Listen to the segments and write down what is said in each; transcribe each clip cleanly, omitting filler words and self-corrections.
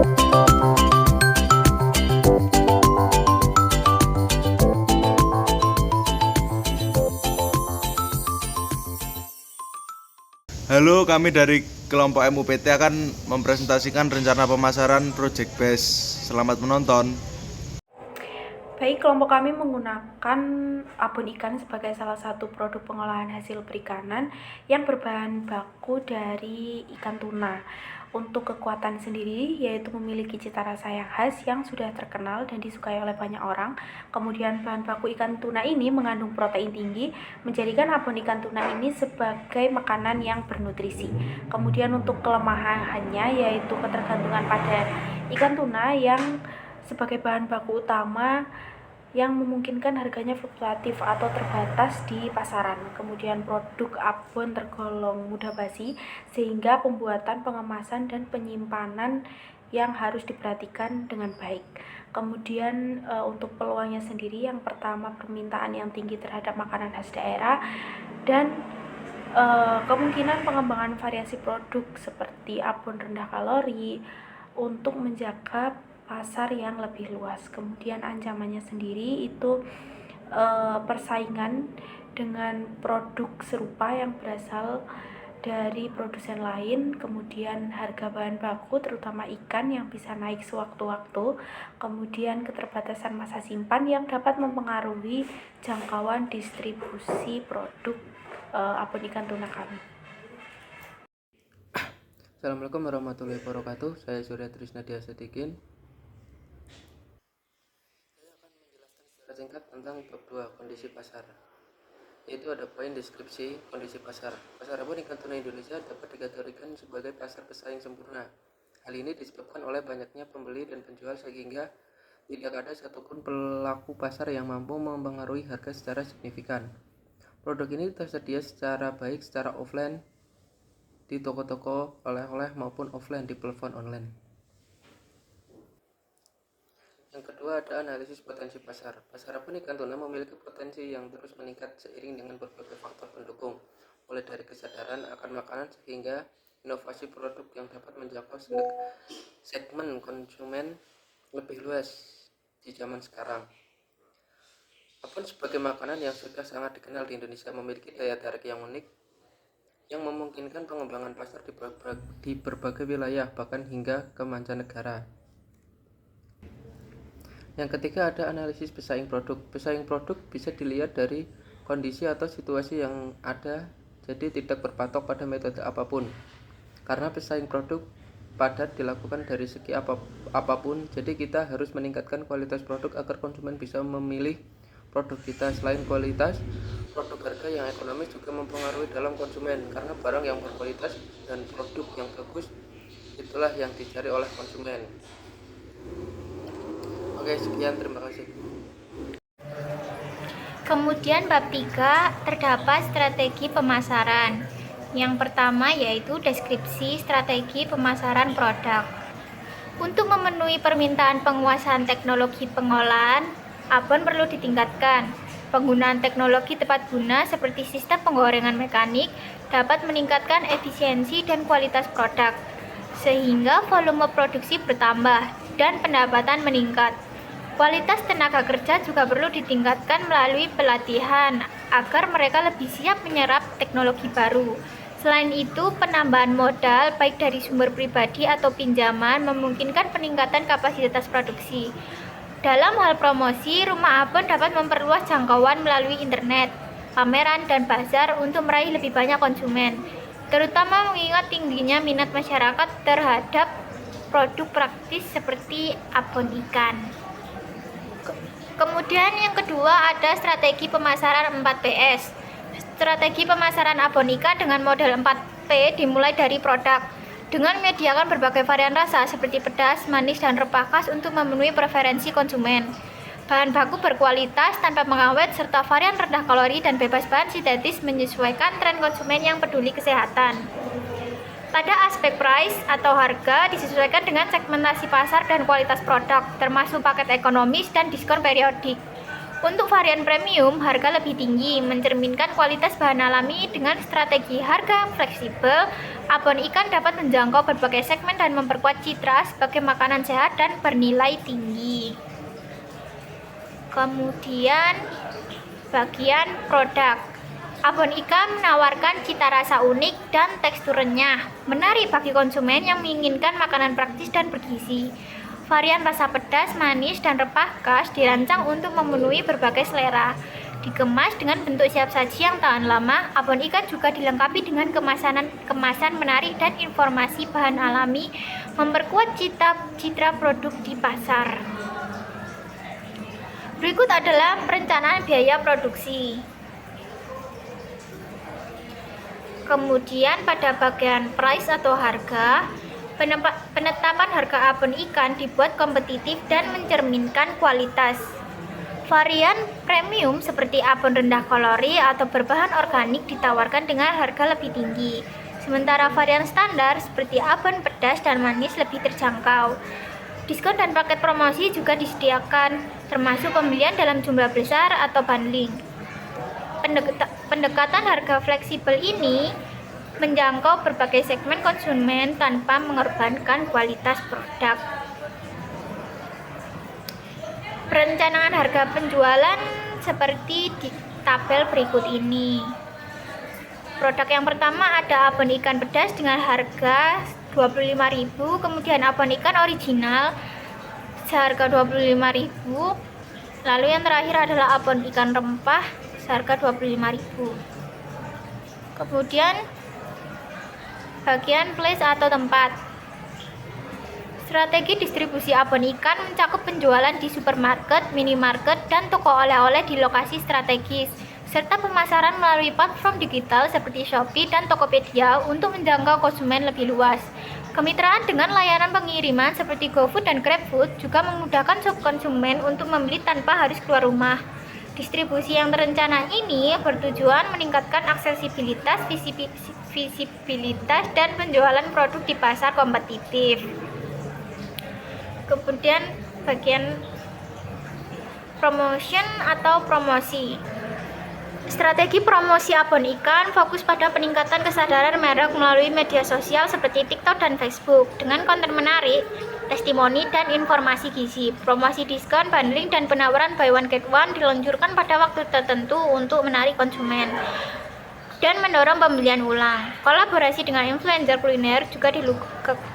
Halo, kami dari kelompok MUPT akan mempresentasikan rencana pemasaran Project Base. Selamat menonton. Baik, kelompok kami menggunakan abon ikan sebagai salah satu produk pengolahan hasil perikanan yang berbahan baku dari ikan tuna. Untuk kekuatan sendiri, yaitu memiliki cita rasa yang khas yang sudah terkenal dan disukai oleh banyak orang. Kemudian bahan baku ikan tuna ini mengandung protein tinggi, menjadikan abon ikan tuna ini sebagai makanan yang bernutrisi. Kemudian untuk kelemahannya, yaitu ketergantungan pada ikan tuna yang sebagai bahan baku utama yang memungkinkan harganya fluktuatif atau terbatas di pasaran. Kemudian produk abon tergolong mudah basi sehingga pembuatan, pengemasan, dan penyimpanan yang harus diperhatikan dengan baik. Kemudian untuk peluangnya sendiri, yang pertama permintaan yang tinggi terhadap makanan khas daerah dan kemungkinan pengembangan variasi produk seperti abon rendah kalori untuk menjaga pasar yang lebih luas. Kemudian ancamannya sendiri itu persaingan dengan produk serupa yang berasal dari produsen lain, kemudian harga bahan baku terutama ikan yang bisa naik sewaktu-waktu, kemudian keterbatasan masa simpan yang dapat mempengaruhi jangkauan distribusi produk abon ikan tuna kami. Assalamualaikum warahmatullahi wabarakatuh. Saya Surya Trisna Diasetikin. Saya akan menjelaskan secara singkat tentang bab 2 kondisi pasar. Yaitu ada poin deskripsi kondisi pasar. Pasar abon ikan tuna Indonesia dapat dikategorikan sebagai pasar pesaing sempurna. Hal ini disebabkan oleh banyaknya pembeli dan penjual sehingga tidak ada satupun pelaku pasar yang mampu mempengaruhi harga secara signifikan. Produk ini tersedia secara baik secara offline di toko-toko oleh-oleh maupun offline di platform online. Yang kedua ada analisis potensi pasar. Pasar abon ikan tuna memiliki potensi yang terus meningkat seiring dengan berbagai faktor pendukung, mulai dari kesadaran akan makanan hingga inovasi produk yang dapat menjangkau segmen konsumen lebih luas di zaman sekarang. Abon sebagai makanan yang sudah sangat dikenal di Indonesia memiliki daya tarik yang unik yang memungkinkan pengembangan pasar di berbagai wilayah, bahkan hingga ke mancanegara. Yang ketiga ada analisis pesaing produk. Pesaing produk bisa dilihat dari kondisi atau situasi yang ada, jadi tidak berpatok pada metode apapun. Karena pesaing produk padat dilakukan dari segi apapun, jadi kita harus meningkatkan kualitas produk agar konsumen bisa memilih produk kita. Selain kualitas, produk harga yang ekonomis juga mempengaruhi dalam konsumen, karena barang yang berkualitas dan produk yang bagus itulah yang dicari oleh konsumen. Oke, sekian, terima kasih. Kemudian bab 3 terdapat strategi pemasaran. Yang pertama yaitu deskripsi strategi pemasaran produk. Untuk memenuhi permintaan penguasaan teknologi pengolahan, abon perlu ditingkatkan. Penggunaan teknologi tepat guna seperti sistem penggorengan mekanik dapat meningkatkan efisiensi dan kualitas produk, sehingga volume produksi bertambah dan pendapatan meningkat. Kualitas tenaga kerja juga perlu ditingkatkan melalui pelatihan agar mereka lebih siap menyerap teknologi baru. Selain itu, penambahan modal baik dari sumber pribadi atau pinjaman memungkinkan peningkatan kapasitas produksi. Dalam hal promosi, Rumah Abon dapat memperluas jangkauan melalui internet, pameran, dan bazar untuk meraih lebih banyak konsumen, terutama mengingat tingginya minat masyarakat terhadap produk praktis seperti abon ikan. Kemudian yang kedua ada strategi pemasaran 4PS. Strategi pemasaran abon ikan dengan model 4P dimulai dari produk, dengan menyediakan berbagai varian rasa seperti pedas, manis, dan rempah khas untuk memenuhi preferensi konsumen. Bahan baku berkualitas tanpa pengawet serta varian rendah kalori dan bebas bahan sintetis menyesuaikan tren konsumen yang peduli kesehatan. Pada aspek price atau harga disesuaikan dengan segmentasi pasar dan kualitas produk, termasuk paket ekonomis dan diskon periodik. Untuk varian premium, harga lebih tinggi, mencerminkan kualitas bahan alami dengan strategi harga fleksibel. Abon ikan dapat menjangkau berbagai segmen dan memperkuat citra sebagai makanan sehat dan bernilai tinggi. Kemudian, bagian produk. Abon ikan menawarkan cita rasa unik dan tekstur renyah, menarik bagi konsumen yang menginginkan makanan praktis dan bergizi. Varian rasa pedas, manis, dan rempah khas dirancang untuk memenuhi berbagai selera. Dikemas dengan bentuk siap saji yang tahan lama, abon ikan juga dilengkapi dengan kemasan menarik dan informasi bahan alami, memperkuat citra produk di pasar. Berikut adalah perencanaan biaya produksi. Kemudian pada bagian price atau harga, penetapan harga abon ikan dibuat kompetitif dan mencerminkan kualitas. Varian premium seperti abon rendah kalori atau berbahan organik ditawarkan dengan harga lebih tinggi. Sementara varian standar seperti abon pedas dan manis lebih terjangkau. Diskon dan paket promosi juga disediakan, termasuk pembelian dalam jumlah besar atau bundling. Pendekatan harga fleksibel ini menjangkau berbagai segmen konsumen tanpa mengorbankan kualitas produk. Perencanaan harga penjualan seperti di tabel berikut ini. Produk yang pertama ada abon ikan pedas dengan harga 25.000, kemudian abon ikan original seharga 25.000. Lalu yang terakhir adalah abon ikan rempah seharga 25.000. Kemudian bagian place atau tempat. Strategi distribusi abon ikan mencakup penjualan di supermarket, minimarket, dan toko oleh-oleh di lokasi strategis, serta pemasaran melalui platform digital seperti Shopee dan Tokopedia untuk menjangkau konsumen lebih luas. Kemitraan dengan layanan pengiriman seperti GoFood dan GrabFood juga memudahkan konsumen untuk membeli tanpa harus keluar rumah. Distribusi yang terencana ini bertujuan meningkatkan aksesibilitas, visibilitas, dan penjualan produk di pasar kompetitif. Kemudian bagian promotion atau promosi. Strategi promosi abon ikan fokus pada peningkatan kesadaran merek melalui media sosial seperti TikTok dan Facebook dengan konten menarik, testimoni, dan informasi gizi. Promosi diskon, bundling, dan penawaran buy one get one diluncurkan pada waktu tertentu untuk menarik konsumen dan mendorong pembelian ulang. Kolaborasi dengan influencer kuliner juga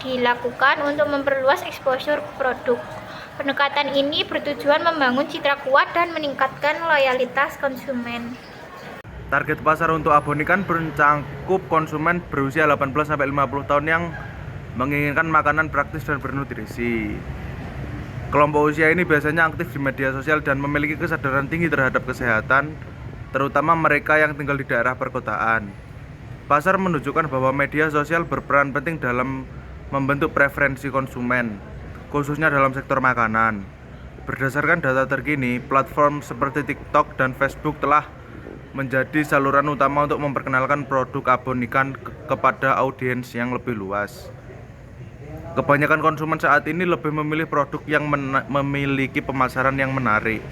dilakukan untuk memperluas exposure produk. Pendekatan ini bertujuan membangun citra kuat dan meningkatkan loyalitas konsumen. Target pasar untuk abon ikan mencakup konsumen berusia 18-50 tahun yang menginginkan makanan praktis dan bernutrisi. Kelompok usia ini biasanya aktif di media sosial dan memiliki kesadaran tinggi terhadap kesehatan, terutama mereka yang tinggal di daerah perkotaan. Pasar menunjukkan bahwa media sosial berperan penting dalam membentuk preferensi konsumen, khususnya dalam sektor makanan. Berdasarkan data terkini, platform seperti TikTok dan Facebook telah menjadi saluran utama untuk memperkenalkan produk abon ikan kepada audiens yang lebih luas. Kebanyakan konsumen saat ini lebih memilih produk yang memiliki pemasaran yang menarik.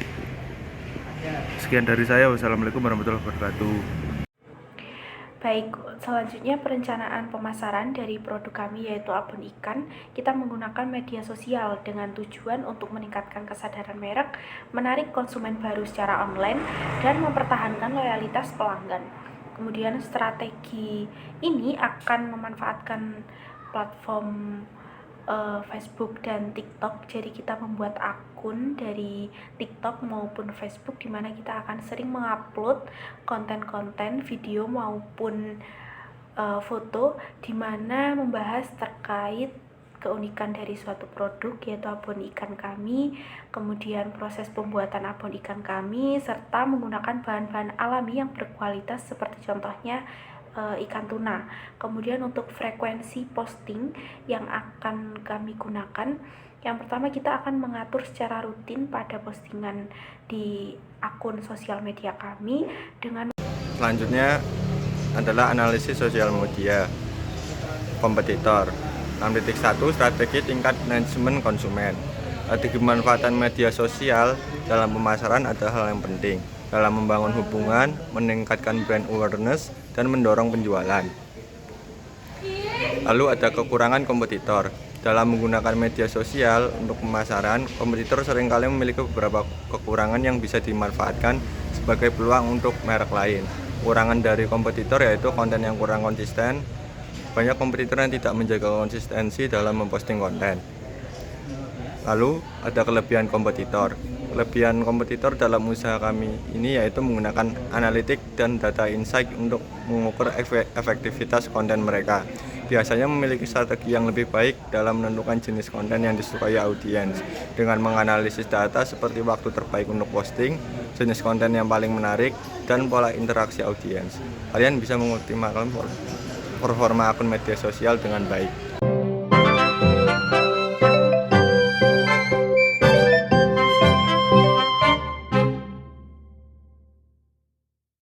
Sekian dari saya. Wassalamualaikum warahmatullahi wabarakatuh. Baik, selanjutnya perencanaan pemasaran dari produk kami yaitu abon ikan. Kita menggunakan media sosial dengan tujuan untuk meningkatkan kesadaran merek, menarik konsumen baru secara online, dan mempertahankan loyalitas pelanggan. Kemudian strategi ini akan memanfaatkan platform Facebook dan TikTok. Jadi kita membuat akun dari TikTok maupun Facebook di mana kita akan sering mengupload konten-konten video maupun foto di mana membahas terkait keunikan dari suatu produk yaitu abon ikan kami, kemudian proses pembuatan abon ikan kami, serta menggunakan bahan-bahan alami yang berkualitas seperti contohnya ikan tuna. Kemudian untuk frekuensi posting yang akan kami gunakan, yang pertama kita akan mengatur secara rutin pada postingan di akun sosial media kami dengan Selanjutnya adalah analisis sosial media kompetitor. 6.1 Strategi tingkat manajemen konsumen. Strategi pemanfaatan media sosial dalam pemasaran adalah hal yang penting dalam membangun hubungan, meningkatkan brand awareness, dan mendorong penjualan. Lalu ada kekurangan kompetitor. Dalam menggunakan media sosial untuk pemasaran, kompetitor seringkali memiliki beberapa kekurangan yang bisa dimanfaatkan sebagai peluang untuk merek lain. Kekurangan dari kompetitor yaitu konten yang kurang konsisten. Banyak kompetitor yang tidak menjaga konsistensi dalam memposting konten. Lalu ada kelebihan kompetitor. Kelebihan kompetitor dalam usaha kami ini yaitu menggunakan analitik dan data insight untuk mengukur efektivitas konten mereka. Biasanya memiliki strategi yang lebih baik dalam menentukan jenis konten yang disukai audiens dengan menganalisis data seperti waktu terbaik untuk posting, jenis konten yang paling menarik, dan pola interaksi audiens. Kalian bisa mengoptimalkan performa akun media sosial dengan baik.